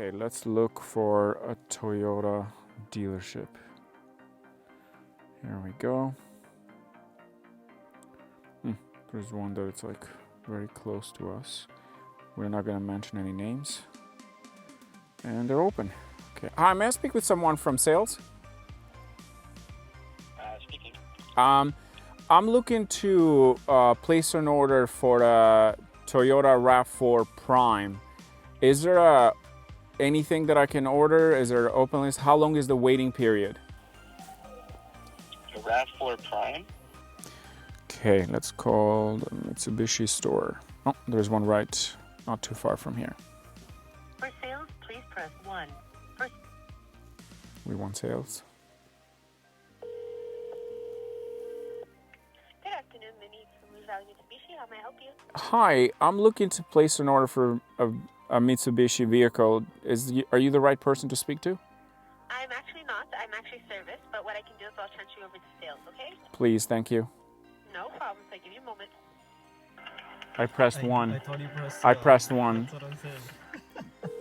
Okay, let's look for a Toyota dealership. Here we go. There's one that it's like very close to us. We're not gonna mention any names. And they're open. Okay. Hi, may I speak with someone from sales? Speaking. I'm looking to place an order for a Toyota RAV4 Prime. Is there anything that I can order? Is there an open list? How long is the waiting period? The RAV4 Prime? Okay, let's call the Mitsubishi store. Oh, there's one right not too far from here. For sales, please press 1. We want sales. Good afternoon, Minnie from Mitsubishi. How may I help you? Hi, I'm looking to place an order for a Mitsubishi vehicle. Are you the right person to speak to? I'm actually not. I'm actually service, but what I can do is I'll transfer you over to sales, okay? Please, thank you. No problem. So give you a moment. I pressed one. I thought you pressed. I pressed one. That's what I'm saying.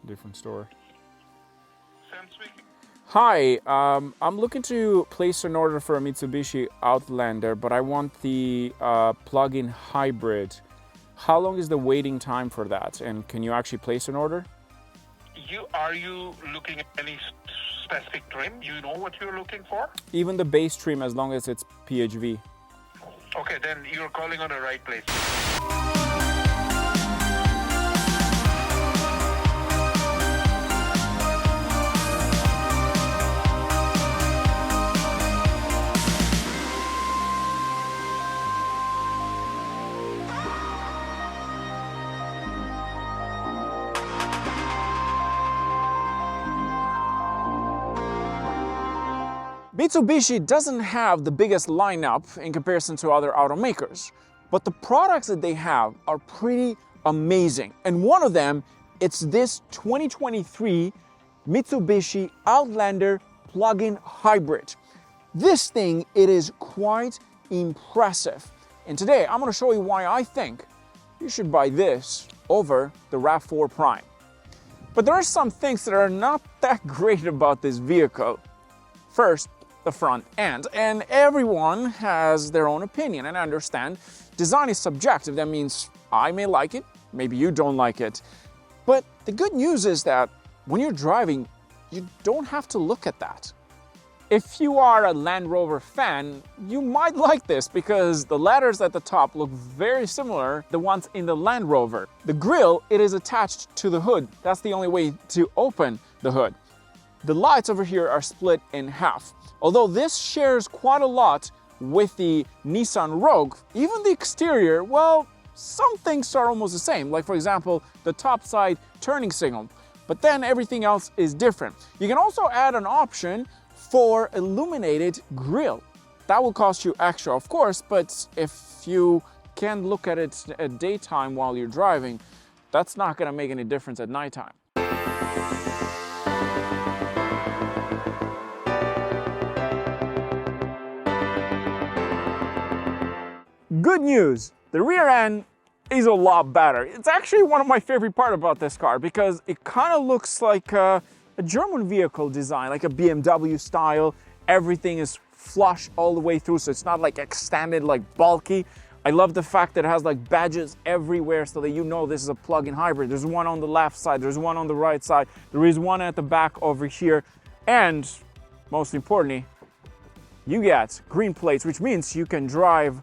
Different store. Sam speaking. Hi, I'm looking to place an order for a Mitsubishi Outlander, but I want the plug-in hybrid. How long is the waiting time for that? And can you actually place an order? Are you looking at any specific trim? You know what you're looking for? Even the base trim, as long as it's PHEV. Okay, then you're calling on the right place. Mitsubishi doesn't have the biggest lineup in comparison to other automakers, but the products that they have are pretty amazing. And one of them, it's this 2023 Mitsubishi Outlander plug-in hybrid. This thing, it is quite impressive. And today, I'm gonna show you why I think you should buy this over the RAV4 Prime. But there are some things that are not that great about this vehicle. First, the front end, and everyone has their own opinion, and I understand design is subjective. That means I may like it, maybe you don't like it. But the good news is that when you're driving, you don't have to look at that. If you are a Land Rover fan, you might like this because the letters at the top look very similar to the ones in the Land Rover. The grille, it is attached to the hood. That's the only way to open the hood. The lights over here are split in half. Although this shares quite a lot with the Nissan Rogue, even the exterior, well, some things are almost the same. Like for example, the top side turning signal, but then everything else is different. You can also add an option for illuminated grille. That will cost you extra, of course, but if you can look at it at daytime while you're driving, that's not gonna make any difference at nighttime. Good news, the rear end is a lot better. It's actually one of my favorite parts about this car because it kind of looks like a German vehicle design, like a BMW style. Everything is flush all the way through, so it's not like extended, like bulky. I love the fact that it has like badges everywhere so that you know this is a plug-in hybrid. There's one on the left side, there's one on the right side, there is one at the back over here, and most importantly, you get green plates, which means you can drive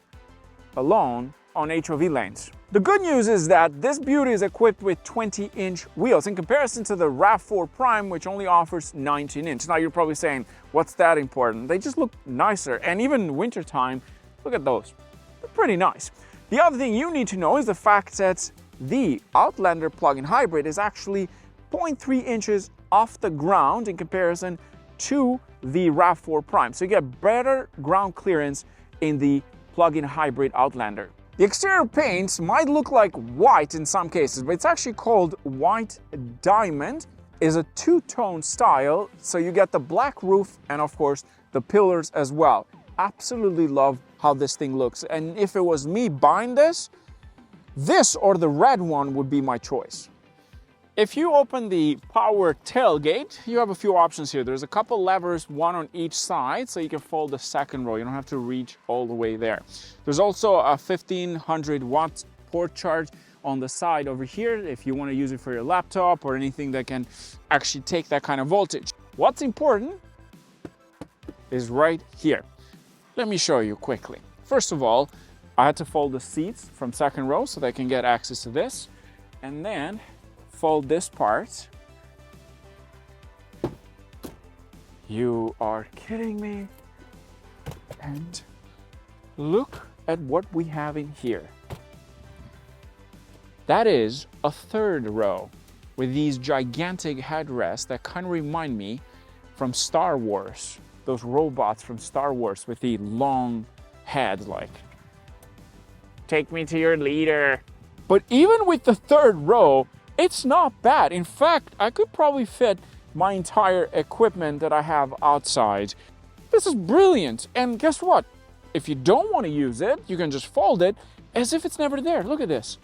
alone on HOV lanes. The good news is that this beauty is equipped with 20-inch wheels in comparison to the RAV4 Prime, which only offers 19-inch. Now you're probably saying, what's that important? They just look nicer, and even wintertime, look at those. They're pretty nice. The other thing you need to know is the fact that the Outlander plug-in hybrid is actually 0.3 inches off the ground in comparison to the RAV4 Prime. So you get better ground clearance in the plug-in hybrid Outlander. The exterior paints might look like white in some cases, but it's actually called white diamond. It's a two-tone style, so you get the black roof and of course the pillars as well. Absolutely love how this thing looks, and if it was me buying this or the red one would be my choice. If you open the power tailgate, you have a few options here. There's a couple levers, one on each side, so you can fold the second row. You don't have to reach all the way there. There's also a 1500 watt port charge on the side over here if you want to use it for your laptop or anything that can actually take that kind of voltage. What's important is right here. Let me show you quickly. First of all, I had to fold the seats from second row so that I can get access to this, and then fold this part. You are kidding me. And look at what we have in here. That is a third row with these gigantic headrests that kind of remind me from Star Wars. Those robots from Star Wars with the long head, like, take me to your leader. But even with the third row, it's not bad. In fact, I could probably fit my entire equipment that I have outside. This is brilliant. And guess what? If you don't want to use it, you can just fold it as if it's never there. Look at this.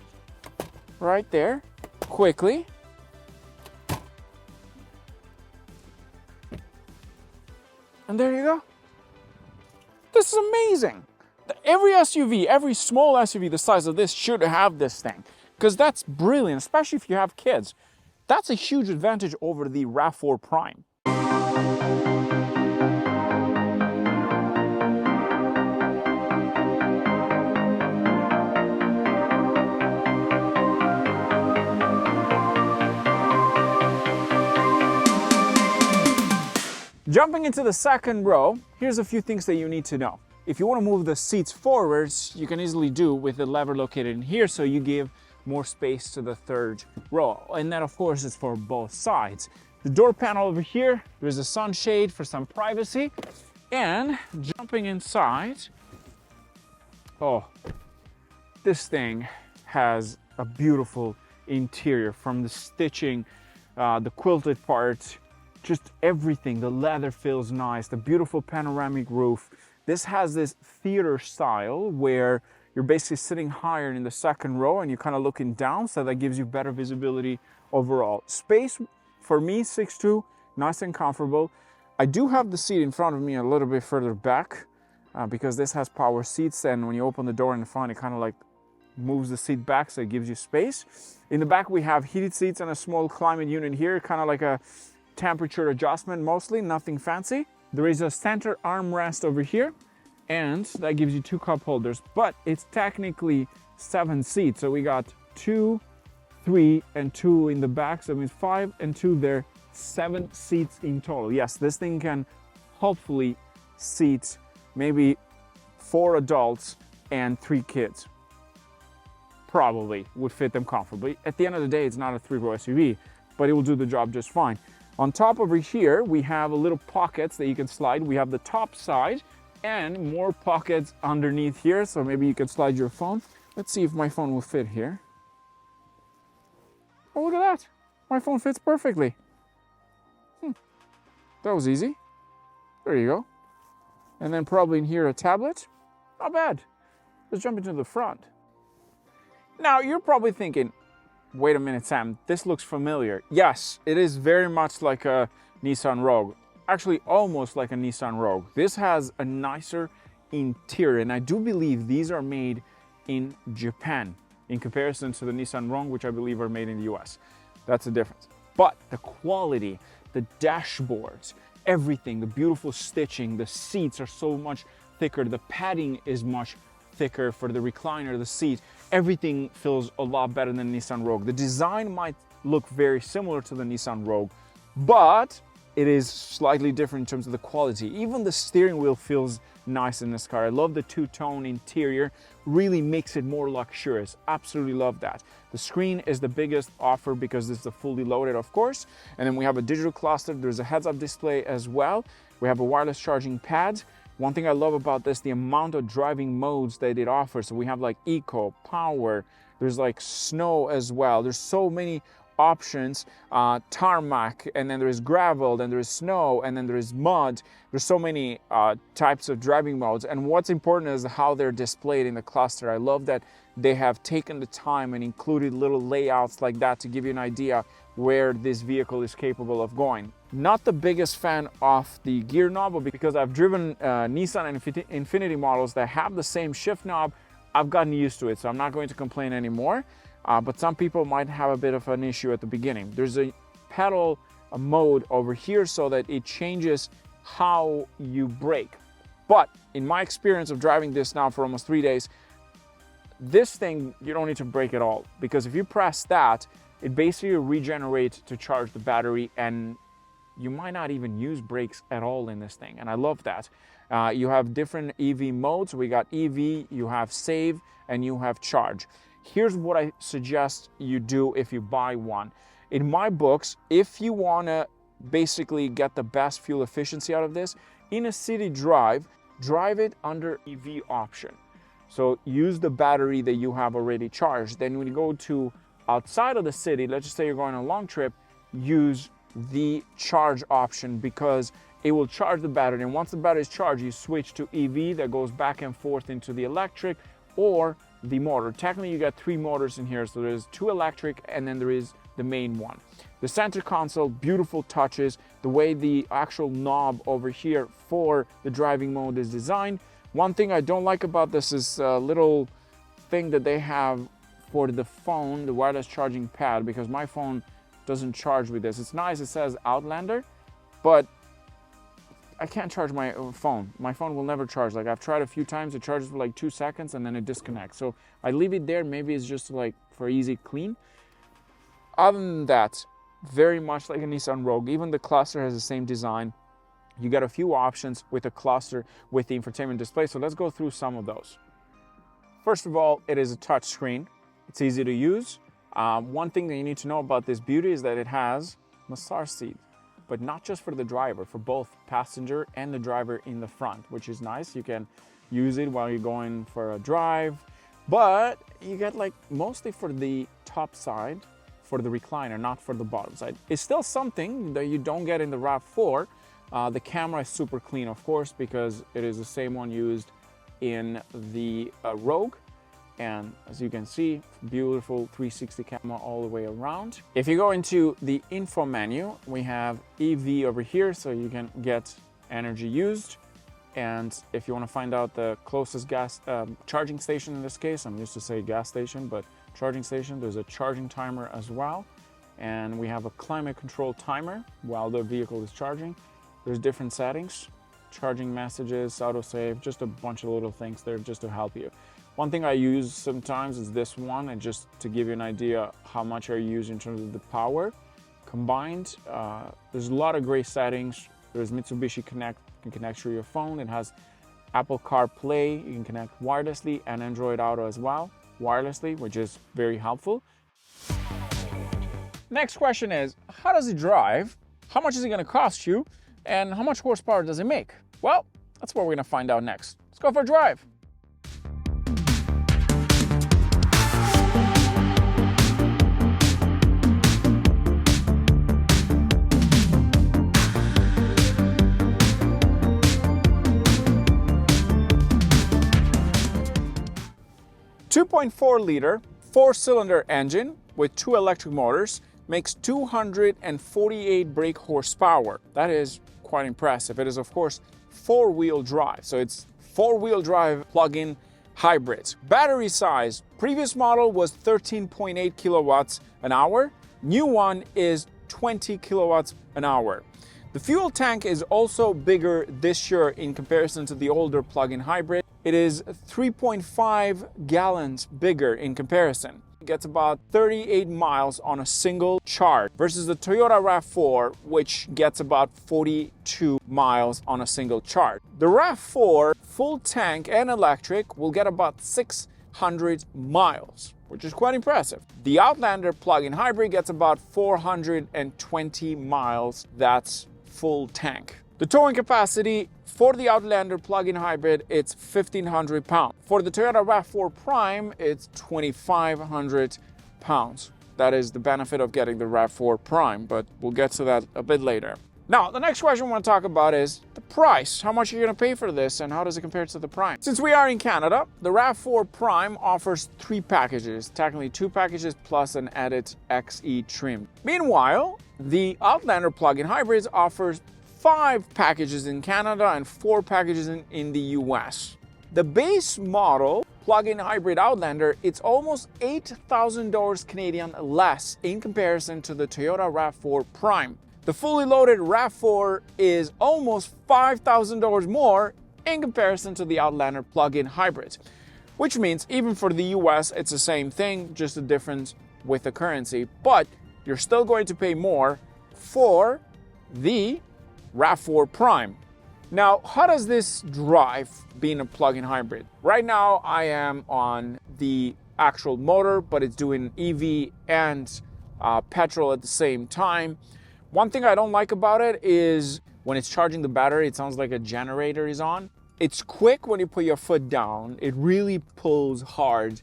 Right there, quickly. And there you go. This is amazing. Every SUV, every small SUV the size of this should have this thing, because that's brilliant, especially if you have kids. That's a huge advantage over the RAV4 Prime. Jumping into the second row, here's a few things that you need to know. If you want to move the seats forwards, you can easily do with the lever located in here, so you give more space to the third row. And that, of course, is for both sides. The door panel over here, there's a sunshade for some privacy. And jumping inside, oh, this thing has a beautiful interior, from the stitching, the quilted parts, just everything. The leather feels nice, the beautiful panoramic roof. This has this theater style where you're basically sitting higher in the second row and you're kind of looking down, so that gives you better visibility overall. Space for me, 6'2", nice and comfortable. I do have the seat in front of me a little bit further back because this has power seats, and when you open the door in the front, it kind of like moves the seat back, so it gives you space. In the back, we have heated seats and a small climate unit here, kind of like a temperature adjustment mostly, nothing fancy. There is a center armrest over here, and that gives you 2 cup holders, but it's technically 7 seats. So we got 2, 3, and 2 in the back. So it means 5 and 2 there, 7 seats in total. Yes, this thing can hopefully seat maybe 4 adults and 3 kids. Probably would fit them comfortably. At the end of the day, it's not a 3-row SUV, but it will do the job just fine. On top over here, we have a little pockets that you can slide. We have the top side and more pockets underneath here, so maybe you can slide your phone. Let's see if my phone will fit here. Oh, look at that. My phone fits perfectly. That was easy. There you go. And then probably in here a tablet. Not bad. Let's jump into the front. Now, you're probably thinking, wait a minute, Sam, this looks familiar. Yes, it is very much like a Nissan Rogue. Actually, almost like a Nissan Rogue. This has a nicer interior, and I do believe these are made in Japan in comparison to the Nissan Rogue, which I believe are made in the US. That's the difference. But the quality, the dashboards, everything, the beautiful stitching, the seats are so much thicker, the padding is much thicker for the recliner, the seat. Everything feels a lot better than the Nissan Rogue. The design might look very similar to the Nissan Rogue, but it is slightly different in terms of the quality. Even the steering wheel feels nice in this car. I love the two-tone interior, really makes it more luxurious. Absolutely love that. The screen is the biggest offer because this is a fully loaded, of course. And then we have a digital cluster. There's a heads-up display as well. We have a wireless charging pad. One thing I love about this, the amount of driving modes that it offers. So we have like eco, power, there's like snow as well. There's so many options, tarmac, and then there is gravel, then there is snow, and then there is mud. There's so many types of driving modes, and what's important is how they're displayed in the cluster. I love that they have taken the time and included little layouts like that to give you an idea where this vehicle is capable of going. Not the biggest fan of the gear knob, because I've driven Nissan and Infiniti models that have the same shift knob. I've gotten used to it, so I'm not going to complain anymore. But some people might have a bit of an issue at the beginning. There's a pedal mode over here so that it changes how you brake. But in my experience of driving this now for almost 3 days, this thing, you don't need to brake at all, because if you press that, it basically regenerates to charge the battery, and you might not even use brakes at all in this thing, and I love that. You have different EV modes. We got EV, you have save, and you have charge. Here's what I suggest you do if you buy one. In my books, if you want to basically get the best fuel efficiency out of this, in a city drive it under EV option. So use the battery that you have already charged. Then when you go to outside of the city, let's just say you're going on a long trip, use the charge option, because it will charge the battery. And once the battery is charged, you switch to EV that goes back and forth into the electric or the motor. Technically, you got 3 motors in here. So there's 2 electric, and then there is the main one. The center console, beautiful touches. The way the actual knob over here for the driving mode is designed. One thing I don't like about this is a little thing that they have for the phone, the wireless charging pad, because my phone doesn't charge with this. It's nice, it says Outlander, but I can't charge my phone. My phone will never charge. Like, I've tried a few times, it charges for like 2 seconds and then it disconnects. So I leave it there. Maybe it's just like for easy clean. Other than that, very much like a Nissan Rogue. Even the cluster has the same design. You got a few options with the cluster with the infotainment display. So let's go through some of those. First of all, it is a touch screen. It's easy to use. One thing that you need to know about this beauty is that it has massage seat, but not just for the driver, for both passenger and the driver in the front, which is nice. You can use it while you're going for a drive, but you get like mostly for the top side, for the recliner, not for the bottom side. It's still something that you don't get in the RAV4. The camera is super clean, of course, because it is the same one used in the Rogue. And as you can see, beautiful 360 camera all the way around. If you go into the info menu, we have EV over here, so you can get energy used. And if you want to find out the closest gas charging station, in this case, I'm used to say gas station, but charging station, there's a charging timer as well. And we have a climate control timer while the vehicle is charging. There's different settings, charging messages, autosave, just a bunch of little things there just to help you. One thing I use sometimes is this one, and just to give you an idea how much I use in terms of the power combined. There's a lot of great settings. There's Mitsubishi Connect, you can connect through your phone. It has Apple CarPlay, you can connect wirelessly, and Android Auto as well, wirelessly, which is very helpful. Next question is, how does it drive? How much is it gonna cost you? And how much horsepower does it make? Well, that's what we're gonna find out next. Let's go for a drive. .4 liter, 4-cylinder engine with 2 electric motors makes 248 brake horsepower. That is quite impressive. It is, of course, 4-wheel drive. So it's 4-wheel drive plug-in hybrid. Battery size, previous model was 13.8 kilowatts an hour. New one is 20 kilowatts an hour. The fuel tank is also bigger this year in comparison to the older plug-in hybrid. It is 3.5 gallons bigger in comparison. It gets about 38 miles on a single charge versus the Toyota RAV4, which gets about 42 miles on a single charge. The RAV4 full tank and electric will get about 600 miles, which is quite impressive. The Outlander plug-in hybrid gets about 420 miles. That's full tank. The towing capacity for the Outlander plug-in hybrid, it's 1,500 pounds. For the Toyota RAV4 Prime, it's 2,500 pounds. That is the benefit of getting the RAV4 Prime, but we'll get to that a bit later. Now, the next question I want to talk about is the price. How much are you going to pay for this, and how does it compare to the Prime? Since we are in Canada, the RAV4 Prime offers 3 packages, technically 2 packages plus an added XE trim. Meanwhile, the Outlander plug-in hybrids offers 5 packages in Canada and 4 packages in the US. The base model plug-in hybrid Outlander, it's almost $8,000 Canadian less in comparison to the Toyota RAV4 Prime. The fully loaded RAV4 is almost $5,000 more in comparison to the Outlander plug-in hybrid, which means even for the US, it's the same thing, just a difference with the currency, but you're still going to pay more for the RAV4 Prime. Now, how does this drive being a plug-in hybrid? Right now, I am on the actual motor, but it's doing EV and petrol at the same time. One thing I don't like about it is when it's charging the battery, it sounds like a generator is on. It's quick when you put your foot down. It really pulls hard.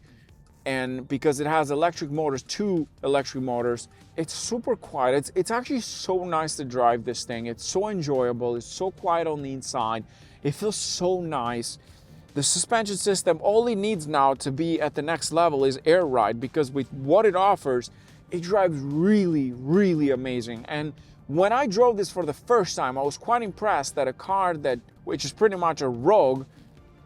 And because it has electric motors, 2 electric motors, it's super quiet. It's actually so nice to drive this thing. It's so enjoyable. It's so quiet on the inside. It feels so nice. The suspension system, all it needs now to be at the next level is air ride, because with what it offers, it drives really, really amazing. And when I drove this for the first time, I was quite impressed that a car which is pretty much a Rogue,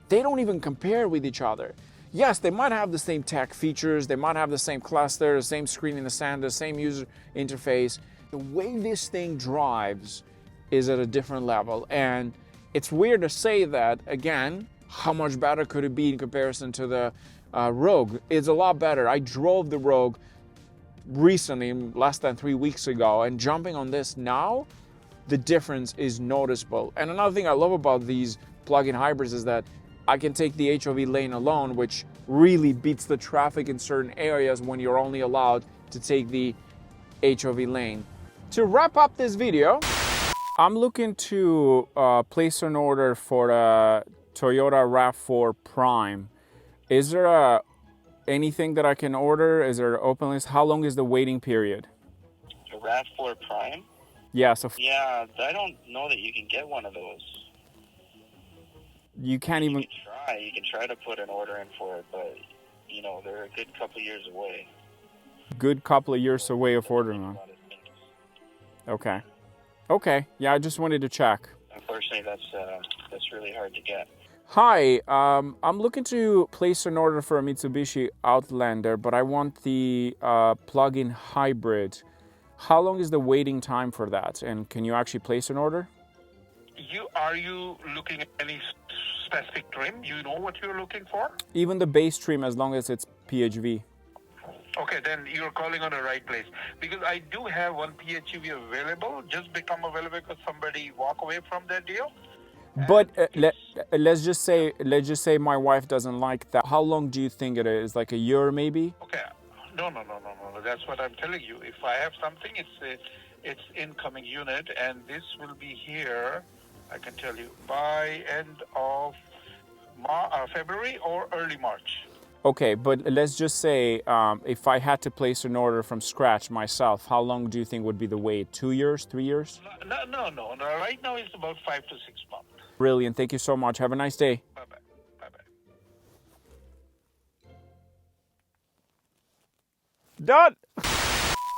they don't even compare with each other. Yes, they might have the same tech features, they might have the same cluster, the same screen in the center, the same user interface. The way this thing drives is at a different level. And it's weird to say that, again, how much better could it be in comparison to the Rogue? It's a lot better. I drove the Rogue recently, less than 3 weeks ago, and jumping on this now, the difference is noticeable. And another thing I love about these plug-in hybrids is that I can take the HOV lane alone, which really beats the traffic in certain areas when you're only allowed to take the HOV lane. To wrap up this video, I'm looking to place an order for a Toyota RAV4 Prime. Is there anything that I can order? Is there an open list? How long is the waiting period? The RAV4 Prime? Yeah, so Yeah, I don't know that you can get one of those. you can't even... You can try to put an order in for it, but, you know, they're a good couple of years away. Good couple of years away of ordering them. Okay. Okay, yeah, I just wanted to check. Unfortunately, that's really hard to get. Hi, I'm looking to place an order for a Mitsubishi Outlander, but I want the plug-in hybrid. How long is the waiting time for that? And can you actually place an order? Are you looking at any specific trim? You know what you're looking for? Even the base trim, as long as it's PHEV. Okay, then you're calling on the right place. Because I do have one PHEV available, just become available because somebody walk away from that deal. But let's just say my wife doesn't like that. How long do you think it is? Like a year, maybe? Okay. No. That's what I'm telling you. If I have something, it's incoming unit, and this will be here, I can tell you, by end of February or early March. Okay, but let's just say if I had to place an order from scratch myself, how long do you think would be the wait? 2 years, 3 years? No. Right now it's about 5 to 6 months. Brilliant. Thank you so much. Have a nice day. Bye-bye. Done.